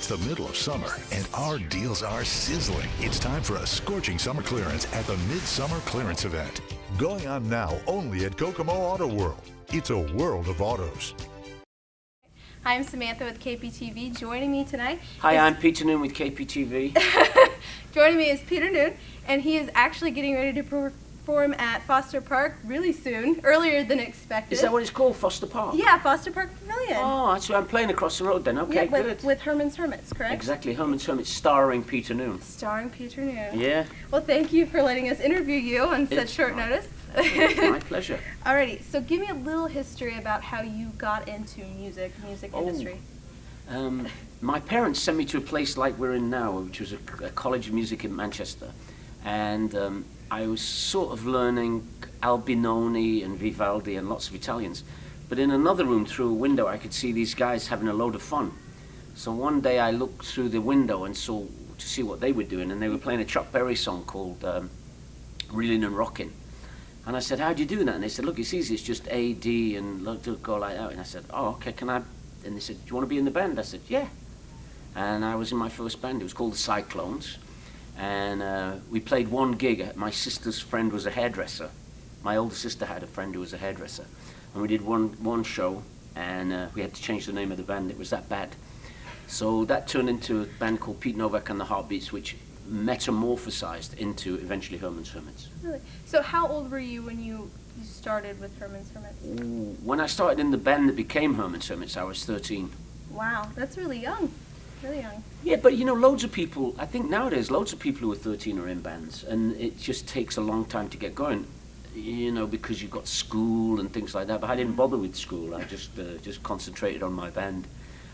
It's the middle of summer, and our deals are sizzling. It's time for a scorching summer clearance at the Midsummer Clearance Event. Going on now only at Kokomo Auto World. It's a world of autos. Hi, I'm Samantha with KPTV. Joining me tonight. Hi, I'm Peter Noone with KPTV. Joining me is Peter Noone, and he is actually getting ready to perform at Foster Park really soon, earlier than expected. Is that what it's called, Foster Park? Yeah, Foster Park Pavilion. Oh, that's why I'm playing across the road then. Okay, yeah, good. With Herman's Hermits, correct? Exactly, Herman's Hermits, starring Peter Noone. Starring Peter Noone. Yeah. Well, thank you for letting us interview you on such short notice. It's my pleasure. Alrighty, so give me a little history about how you got into music industry. My parents sent me to a place like we're in now, which was a college of music in Manchester. And I was sort of learning Albinoni and Vivaldi and lots of Italians. But in another room through a window, I could see these guys having a load of fun. So one day I looked through the window and saw to see what they were doing, and they were playing a Chuck Berry song called Reelin' and Rockin'. And I said, how do you do that? And they said, look, it's easy, it's just A, D, and go like that. And I said, oh, okay, can I? And they said, do you want to be in the band? I said, yeah. And I was in my first band. It was called the Cyclones. And we played one gig. My sister's friend was a hairdresser. My older sister had a friend who was a hairdresser. And we did one show, and we had to change the name of the band. It was that bad. So that turned into a band called Pete Novak and the Heartbeats, which metamorphosized into eventually Herman's Hermits. Really? So how old were you when you started with Herman's Hermits? When I started in the band that became Herman's Hermits, I was 13. Wow, that's really young. Really young. Yeah, but you know, loads of people, I think nowadays, loads of people who are 13 are in bands, and it just takes a long time to get going, you know, because you've got school and things like that. But I didn't bother with school. I just concentrated on my band.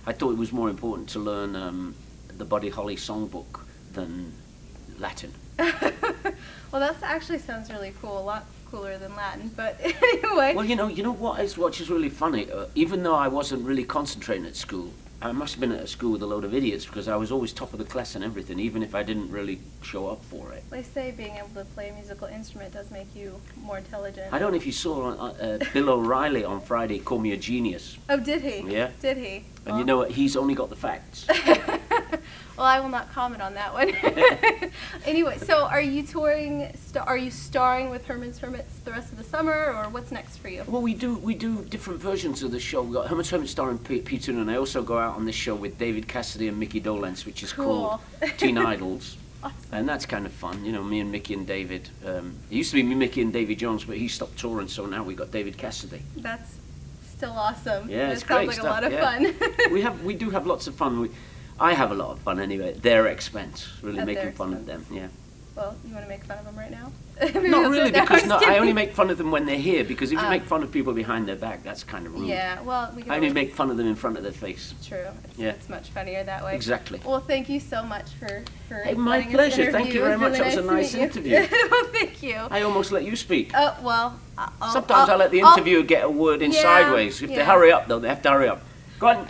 I thought it was more important to learn the Buddy Holly songbook than Latin. Well, that actually sounds really cool. A lot cooler than Latin, but anyway. Well, you know what is really funny? Even though I wasn't really concentrating at school, I must have been at a school with a load of idiots, because I was always top of the class and everything, even if I didn't really show up for it. They say being able to play a musical instrument does make you more intelligent. I don't know if you saw Bill O'Reilly on Friday call me a genius. Oh, did he? Yeah. Did he? And you know what? He's only got the facts. Well, I will not comment on that one. Anyway, so are you touring? Are you starring with Herman's Hermits the rest of the summer, or what's next for you? Well, we do different versions of the show. We've got Herman's Hermits starring Peter Noone, and I also go out on this show with David Cassidy and Mickey Dolenz, which is called Teen Idols. Awesome. And that's kind of fun, you know, me and Mickey and David. It used to be me, Mickey, and Davy Jones, but he stopped touring, so now we got David Cassidy. That's still awesome. Yeah, it's great. Sounds like a lot of fun. we do have lots of fun. I have a lot of fun anyway, at their expense, really making fun of them, yeah. Well, you want to make fun of them right now? Not really, because I only make fun of them when they're here, because if you make fun of people behind their back, that's kind of rude. Yeah, well, I only make fun of them in front of their face. True. It's much funnier that way. Exactly. Well, thank you so much for hey, my pleasure. Thank you very much. That was a nice interview. Well, thank you. I almost let you speak. Well, sometimes I let the interviewer get a word in sideways. If they hurry up, though, they have to hurry up. Go on.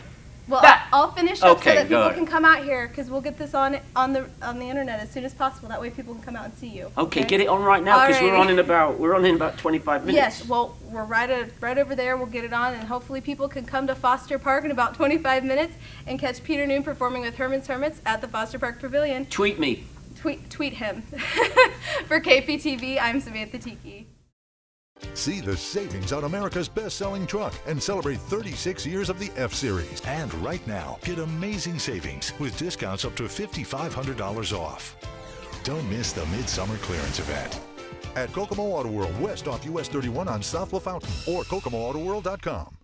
Well, I'll finish up so that people can come out here, because we'll get this on the internet as soon as possible. That way, people can come out and see you. Okay, get it on right now, because we're on in about 25 minutes. Yes, well, we're right over there. We'll get it on, and hopefully, people can come to Foster Park in about 25 minutes and catch Peter Noone performing with Herman's Hermits at the Foster Park Pavilion. Tweet me. Tweet him. For KPTV, I'm Samantha Thieke. See the savings on America's best-selling truck and celebrate 36 years of the F-Series. And right now, get amazing savings with discounts up to $5,500 off. Don't miss the Midsummer Clearance Event at Kokomo Auto World, west off US 31 on South LaFountain, or KokomoAutoWorld.com.